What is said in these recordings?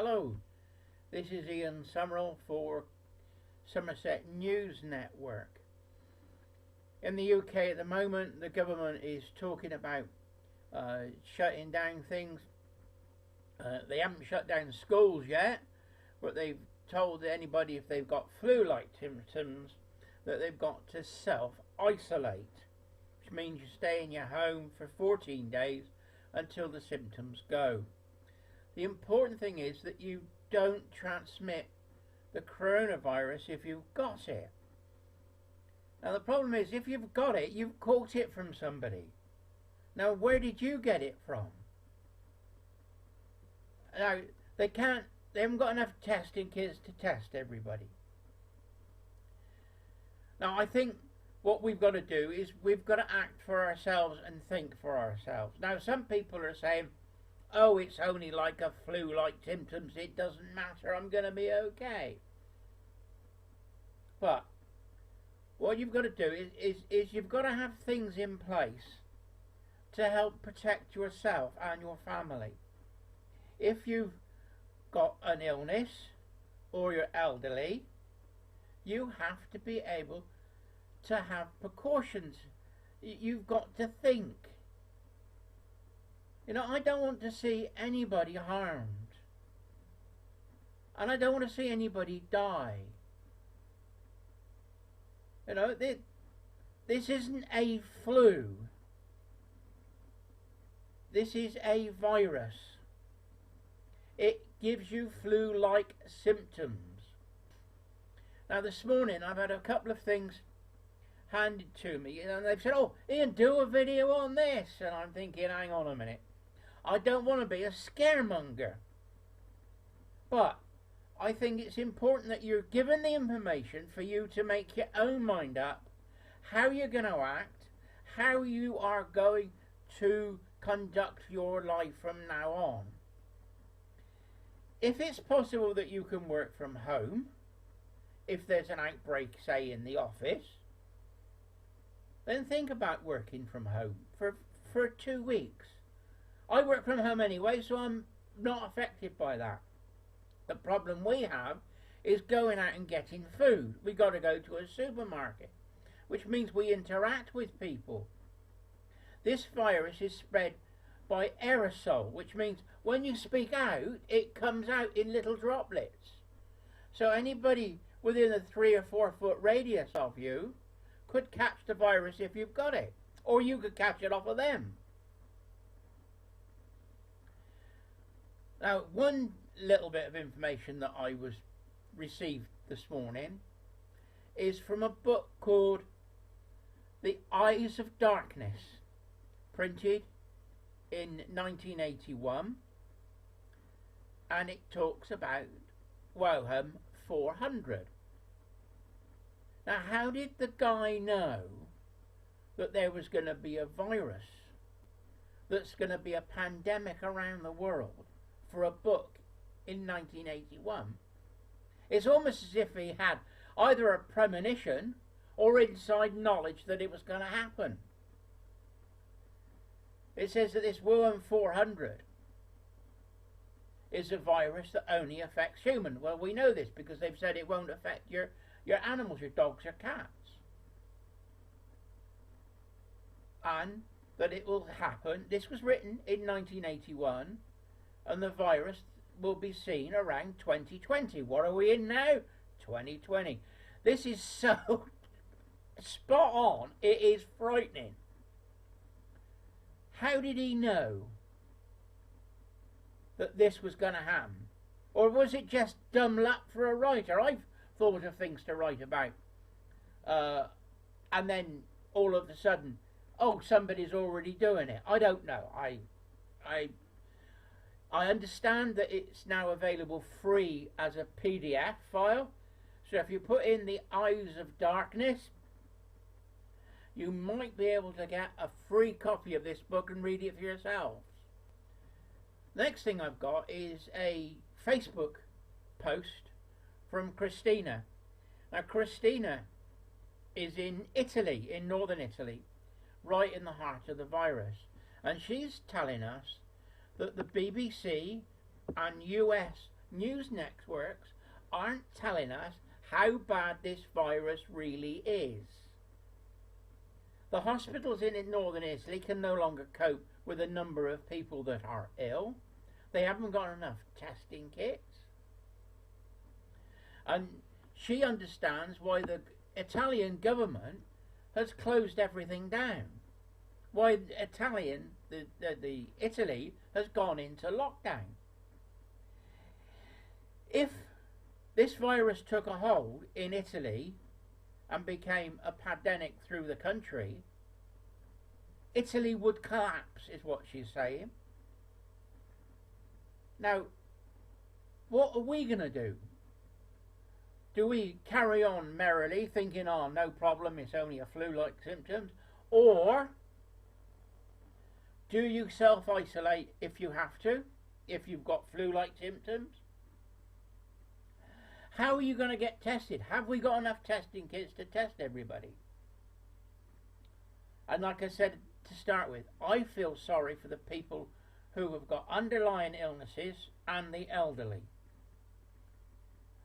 Hello, this is Ian Summerall for Somerset News Network. In the UK at the moment, the government is talking about shutting down things. They haven't shut down schools yet, but they've told anybody if they've got flu-like symptoms that they've got to self-isolate, which means you stay in your home for 14 days until the symptoms go. The important thing is that you don't transmit the coronavirus if you've got it. Now the problem is, if you've got it, you've caught it from somebody. Now where did you get it from? Now they haven't got enough testing kits to test everybody. Now I think what we've got to do is we've got to act for ourselves and think for ourselves. Now some people are saying, oh, it's only like a flu-like symptoms, it doesn't matter, I'm going to be okay. But what you've got to do is you've got to have things in place to help protect yourself and your family. If you've got an illness or you're elderly, you have to be able to have precautions. You've got to think. You know, I don't want to see anybody harmed. And I don't want to see anybody die. You know, this isn't a flu. This is a virus. It gives you flu-like symptoms. Now this morning I've had a couple of things handed to me, and they've said, oh, Ian, do a video on this. And I'm thinking, hang on a minute. I don't want to be a scaremonger. But I think it's important that you're given the information for you to make your own mind up how you're going to act, how you are going to conduct your life from now on. If it's possible that you can work from home, if there's an outbreak, say, in the office, then think about working from home for 2 weeks. I work from home anyway, so I'm not affected by that. The problem we have is going out and getting food. We've got to go to a supermarket, which means we interact with people. This virus is spread by aerosol, which means when you speak out, it comes out in little droplets. So anybody within a 3 or 4 foot radius of you could catch the virus if you've got it, or you could catch it off of them. Now, one little bit of information that I received this morning is from a book called The Eyes of Darkness, printed in 1981, and it talks about Wuham 400. Now, how did the guy know that there was going to be a virus that's going to be a pandemic around the world for a book in 1981? It's almost as if he had either a premonition or inside knowledge that it was going to happen. It says that this Wuham 400 is a virus that only affects humans. Well, we know this because they've said it won't affect your animals, your dogs or cats. And that it will happen. This was written in 1981, and the virus will be seen around 2020. What are we in now? 2020. This is so spot on. It is frightening. How did he know that this was going to happen? Or was it just dumb luck for a writer? I've thought of things to write about. And then all of a sudden, oh, somebody's already doing it. I don't know. I understand that it's now available free as a PDF file. So if you put in The Eyes of Darkness, you might be able to get a free copy of this book and read it for yourselves. Next thing I've got is a Facebook post from Christina. Now Christina is in Italy, in northern Italy, right in the heart of the virus. And she's telling us that the BBC and US news networks aren't telling us how bad this virus really is. The hospitals in northern Italy can no longer cope with the number of people that are ill. They haven't got enough testing kits. And she understands why the Italian government has closed everything down. Why Italy has gone into lockdown. If this virus took a hold in Italy and became a pandemic through the country, Italy would collapse, is what she's saying. Now, what are we going to do? Do we carry on merrily thinking, oh, no problem, it's only a flu-like symptoms? Or do you self-isolate if you have to, if you've got flu-like symptoms? How are you going to get tested? Have we got enough testing kits to test everybody? And like I said to start with, I feel sorry for the people who have got underlying illnesses and the elderly.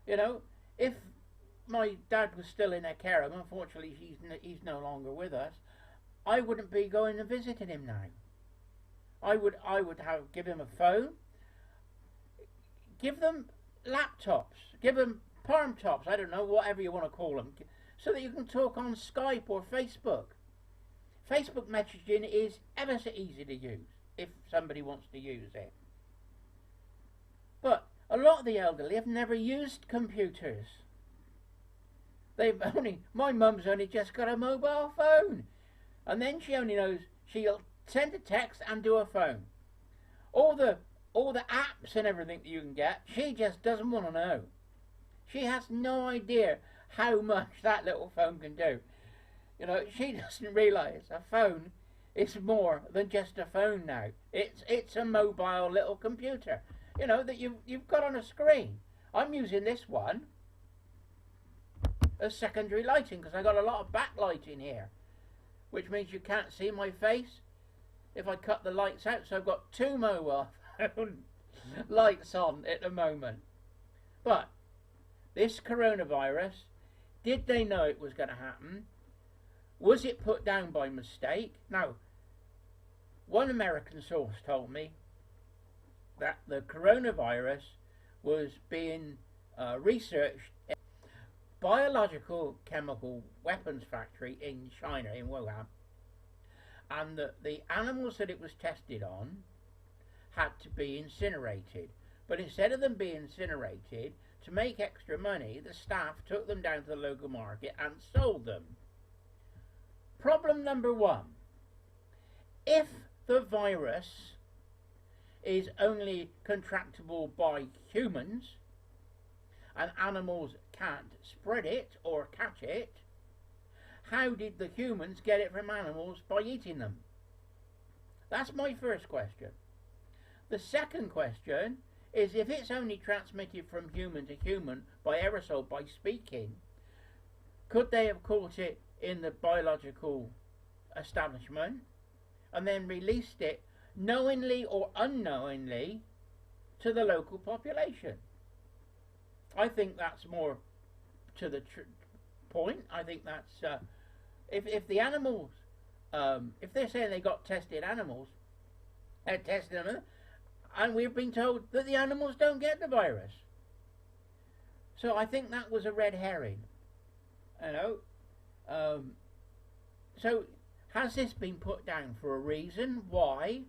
You know, if my dad was still in a care home, unfortunately he's no longer with us, I wouldn't be going and visiting him now. I would give him a phone, give them laptops, give them palm tops, I don't know, whatever you want to call them, so that you can talk on Skype or Facebook. Facebook messaging is ever so easy to use if somebody wants to use it. But a lot of the elderly have never used computers. My mum's only just got a mobile phone, and then she only knows she'll send a text and do a phone. All the apps and everything that you can get, she just doesn't want to know. She has no idea how much that little phone can do. You know, she doesn't realise a phone is more than just a phone now. It's a mobile little computer, you know, that you've got on a screen. I'm using this one as secondary lighting because I got a lot of backlighting here, which means you can't see my face if I cut the lights out. So I've got two mobile phone lights on at the moment. But this coronavirus, did they know it was going to happen? Was it put down by mistake? Now, one American source told me that the coronavirus was being researched in a biological chemical weapons factory in China, in Wuham, and that the animals that it was tested on had to be incinerated. But instead of them being incinerated, to make extra money, the staff took them down to the local market and sold them. Problem number one: if the virus is only contractable by humans and animals can't spread it or catch it, how did the humans get it from animals by eating them? That's my first question. The second question is, if it's only transmitted from human to human by aerosol, by speaking, could they have caught it in the biological establishment and then released it knowingly or unknowingly to the local population? I think that's more to the point. I think that's if the animals, if they're saying they got tested animals, tested them, and we've been told that the animals don't get the virus. So I think that was a red herring, you know. So has this been put down for a reason? Why?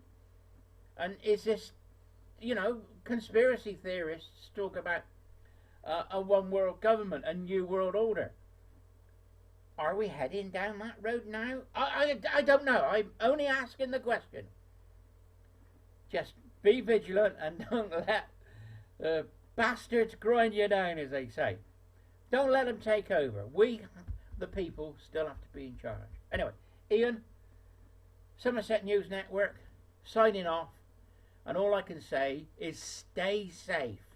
And is this, you know, conspiracy theorists talk about a one world government, a new world order. Are we heading down that road now? I don't know. I'm only asking the question. Just be vigilant and don't let bastards grind you down, as they say. Don't let them take over. We, the people, still have to be in charge. Anyway, Ian, Somerset News Network, signing off. And all I can say is stay safe.